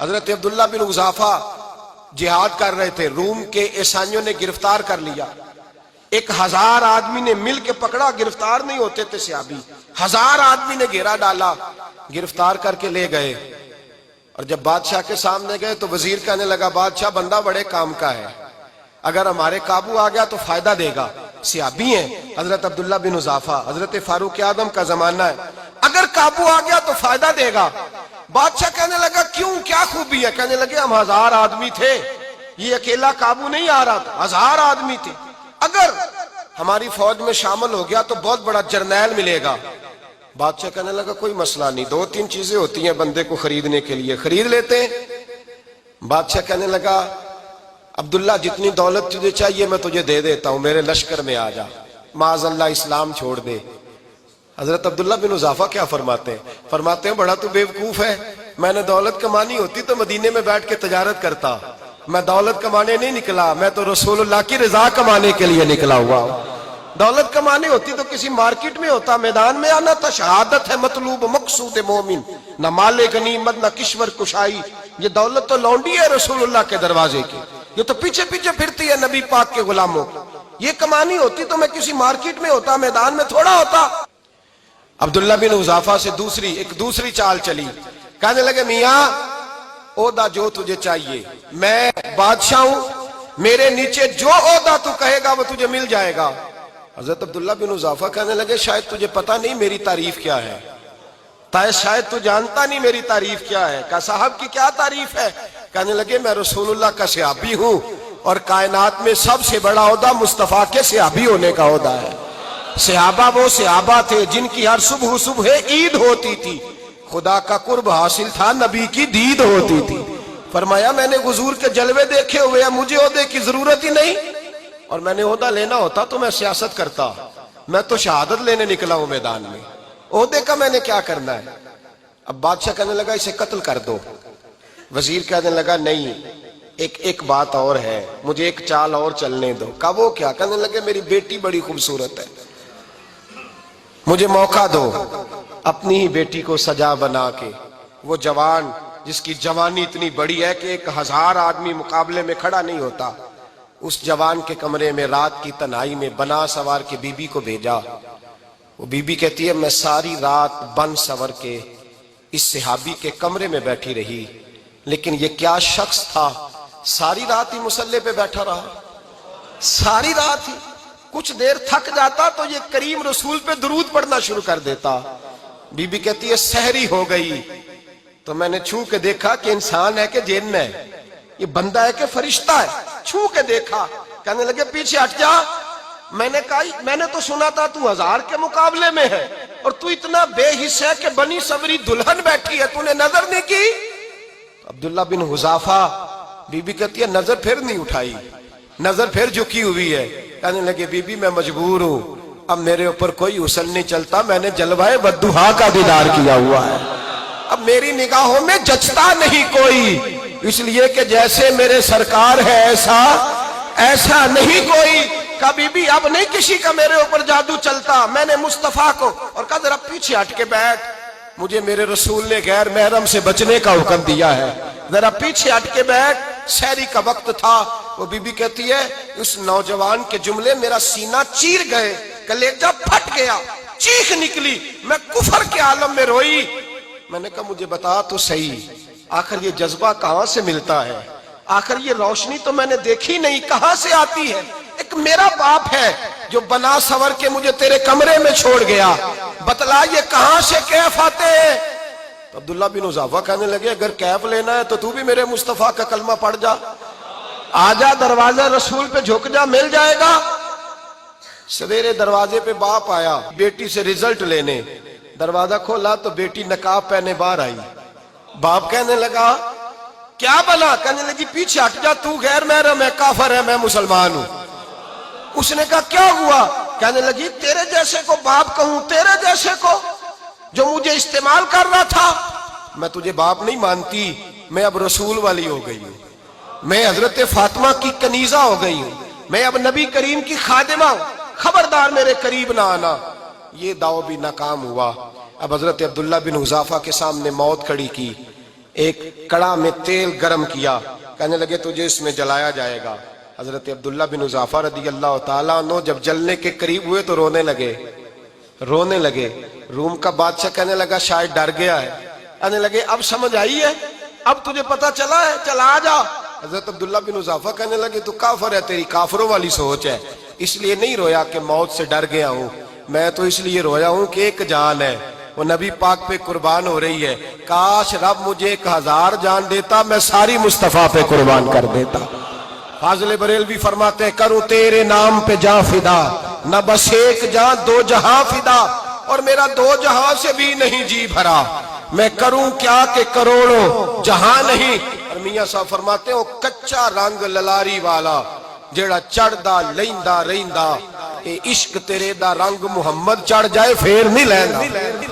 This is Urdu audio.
حضرت عبداللہ بن حذافہ جہاد کر رہے تھے، روم کے عیسائیوں نے گرفتار کر لیا، 1000 آدمی نے مل کے پکڑا، گرفتار نہیں ہوتے تھے صحابی، 1000 آدمی نے گھیرا ڈالا، گرفتار کر کے لے گئے۔ اور جب بادشاہ کے سامنے گئے تو وزیر کہنے لگا بادشاہ بندہ بڑے کام کا ہے، اگر ہمارے قابو آ گیا تو فائدہ دے گا، صحابی ہیں حضرت عبداللہ بن حذافہ، حضرت فاروق اعظم کا زمانہ ہے، اگر قابو آ گیا تو فائدہ دے گا۔ بادشاہ کہنے لگا کیوں، کیا خوبی ہے؟ کہنے لگے ہم 1000 آدمی تھے، یہ اکیلا قابو نہیں آ رہا تھا، 1000 آدمی تھے، اگر ہماری فوج میں شامل ہو گیا تو بہت بڑا جرنیل ملے گا۔ بادشاہ کہنے لگا کوئی مسئلہ نہیں، 2-3 چیزیں ہوتی ہیں بندے کو خریدنے کے لیے، خرید لیتے ہیں۔ بادشاہ کہنے لگا عبداللہ جتنی دولت تجھے چاہیے میں تجھے دے دیتا ہوں، میرے لشکر میں آ جا، معاذ اللہ اسلام چھوڑ دے۔ حضرت عبداللہ بن حذافہ کیا فرماتے ہیں بڑا تو بیوقوف ہے، میں نے دولت کمانی ہوتی تو مدینے میں بیٹھ کے تجارت کرتا، میں دولت کمانے نہیں نکلا، میں تو رسول اللہ کی رضا کمانے کے لیے نکلا ہوا ہوں۔ دولت کمانی ہوتی تو کسی مارکیٹ میں ہوتا، میدان میں آنا تھا، شہادت ہے مطلوب مقصود مومن، نہ مال غنیمت نہ کشور کشائی، یہ دولت تو لونڈی ہے رسول اللہ کے دروازے کی، یہ تو پیچھے پیچھے پھرتی ہے نبی پاک کے غلاموں، یہ کمانی ہوتی تو میں کسی مارکیٹ میں ہوتا، میدان میں تھوڑا ہوتا۔ عبداللہ بن حذافہ سے دوسری چال چلی، کہنے لگے میاں عہدہ جو تجھے چاہیے، میں بادشاہ ہوں، میرے نیچے جو عہدہ تو کہے گا وہ تجھے مل جائے گا۔ حضرت عبداللہ بن حذافہ کہنے لگے شاید تجھے پتا نہیں میری تعریف کیا ہے، شاید تو جانتا نہیں میری تعریف کیا ہے۔ کہا صاحب کی کیا تعریف ہے؟ کہنے لگے میں رسول اللہ کا صحابی ہوں، اور کائنات میں سب سے بڑا عہدہ مصطفیٰ کے صحابی ہونے کا عہدہ ہے۔ صحابہ وہ صحابہ تھے جن کی ہر صبح عید ہوتی تھی، خدا کا قرب حاصل تھا، نبی کی دید ہوتی تھی۔ فرمایا میں نے حضور کے جلوے دیکھے ہوئے ہیں، مجھے عہدے کی ضرورت ہی نہیں، اور میں نے عہدہ لینا ہوتا تو میں سیاست کرتا، میں تو شہادت لینے نکلا ہوں میدان میں، عہدے کا میں نے کیا کرنا ہے۔ اب بادشاہ کہنے لگا اسے قتل کر دو، وزیر کہنے لگا نہیں ایک بات اور ہے، مجھے ایک چال اور چلنے دو۔ کہا وہ کیا؟ کہنے لگے میری بیٹی بڑی خوبصورت ہے، مجھے موقع دو، اپنی ہی بیٹی کو سجا بنا کے، وہ جوان جس کی جوانی اتنی بڑی ہے کہ 1000 آدمی مقابلے میں کھڑا نہیں ہوتا، اس جوان کے کمرے میں رات کی تنہائی میں بنا سوار کے بی بی کو بھیجا۔ وہ بی بی کہتی ہے میں ساری رات بن سور کے اس صحابی کے کمرے میں بیٹھی رہی، لیکن یہ کیا شخص تھا، ساری رات ہی مصلے پہ بیٹھا رہا، ساری رات ہی، کچھ دیر تھک جاتا تو یہ کریم رسول پہ درود پڑھنا شروع کر دیتا۔ بی بی کہتی ہے سحری ہو گئی تو میں نے چھو کے دیکھا کہ انسان ہے کہ جن ہے، یہ بندہ ہے کہ فرشتہ ہے، چھو کے دیکھا۔ کہنے لگے پیچھے ہٹ جا، میں نے کہا میں نے تو سنا تھا تو 1000 کے مقابلے میں ہے، اور تو اتنا بے حس ہے کہ بنی سوری دلہن بیٹھی ہے، تو نے نظر نہیں کی؟ عبداللہ بن حذافہ، بی بی کہتی ہے نظر پھر نہیں اٹھائی، نظر پھر جھکی ہوئی ہے۔ کہنے لگے بی بی میں مجبور ہوں، اب میرے اوپر کوئی حسن نہیں چلتا، میں نے جلوہ بدوحا کا دیدار کیا ہوا ہے، اب میری نگاہوں میں جچتا نہیں کوئی، اس لیے کہ جیسے میرے سرکار ہے ایسا نہیں کوئی۔ کہا بی بی اب نہیں کسی کا میرے اوپر جادو چلتا، میں نے مصطفیٰ کو، اور کہا ذرا پیچھے ہٹ کے بیٹھ، مجھے میرے رسول نے غیر محرم سے بچنے کا حکم دیا ہے، ذرا پیچھے ہٹ کے بیٹھ۔ سحری کا وقت تھا، وہ بی بی کہتی ہے اس نوجوان کے جملے میرا سینہ چیر گئے، کلیجہ پھٹ گیا، چیخ نکلی، میں کفر کے عالم میں روئی۔ میں نے کہا مجھے بتا تو صحیح، آخر یہ جذبہ کہاں سے ملتا ہے، آخر یہ روشنی تو میں نے دیکھی نہیں، کہاں سے آتی ہے؟ ایک میرا باپ ہے جو بنا سور کے مجھے تیرے کمرے میں چھوڑ گیا، بتلا یہ کہاں سے کیف آتے ہیں؟ عبداللہ بن حذافہ کہنے لگے اگر کیف لینا ہے تو بھی میرے مصطفیٰ کا کلمہ پڑھ جا، آجا دروازہ رسول پہ جھک جا، مل جائے گا۔ سویرے دروازے پہ باپ آیا بیٹی سے رزلٹ لینے، دروازہ کھولا تو بیٹی نقاب پہنے باہر آئی۔ باپ کہنے لگا کیا بنا؟ کہنے لگی پیچھے ہٹ جا، تو غیر محرم ہے، کافر ہے، میں مسلمان ہوں۔ اس نے کہا کیا ہوا؟ کہنے لگی تیرے جیسے کو باپ کہوں، تیرے جیسے کو جو مجھے استعمال کر رہا تھا، میں تجھے باپ نہیں مانتی، میں اب رسول والی ہو گئی ہوں، میں حضرت فاطمہ کی کنیزہ ہو گئی ہوں، میں اب نبی کریم کی خادمہ ہوں، خبردار میرے قریب نہ آنا۔ یہ دعوی بھی ناکام ہوا۔ اب حضرت عبداللہ بن حذافہ کے سامنے موت کھڑی کی، ایک کڑا میں تیل گرم کیا، کہنے لگے تجھے اس میں جلایا جائے گا۔ حضرت عبداللہ بن حذافہ رضی اللہ تعالیٰ عنہ جب جلنے کے قریب ہوئے تو رونے لگے۔ روم کا بادشاہ کہنے لگا شاید ڈر گیا ہے، کہنے لگے اب سمجھ آئی ہے، اب تجھے پتا چلا ہے، چلا آ جا۔ حضرت عبداللہ بن حذافہ کہنے لگے تو کافر ہے، تیری کافروں والی سوچ ہے، اس لیے نہیں رویا کہ موت سے ڈر گیا ہوں، میں تو اس لیے رویا ہوں کہ ایک جان ہے، وہ نبی پاک پہ قربان ہو رہی ہے، کاش رب مجھے 1000 جان دیتا، میں ساری مصطفیٰ پہ قربان کر دیتا۔ فاضل بریلوی فرماتے ہیں کروں تیرے نام پہ جاں فدا، نہ بس ایک جاں 2 جہاں فدا، اور میرا 2 جہاں سے بھی نہیں جی بھرا، میں کروں کیا کہ کروڑوں جہاں نہیں۔ اور میاں صاحب فرماتے ہیں وہ کچا رنگ للاری والا جیڑا چڑھدا لیندا رہندا، اے عشق تیرے دا رنگ محمد چڑھ جائے پھر نہیں لیندا۔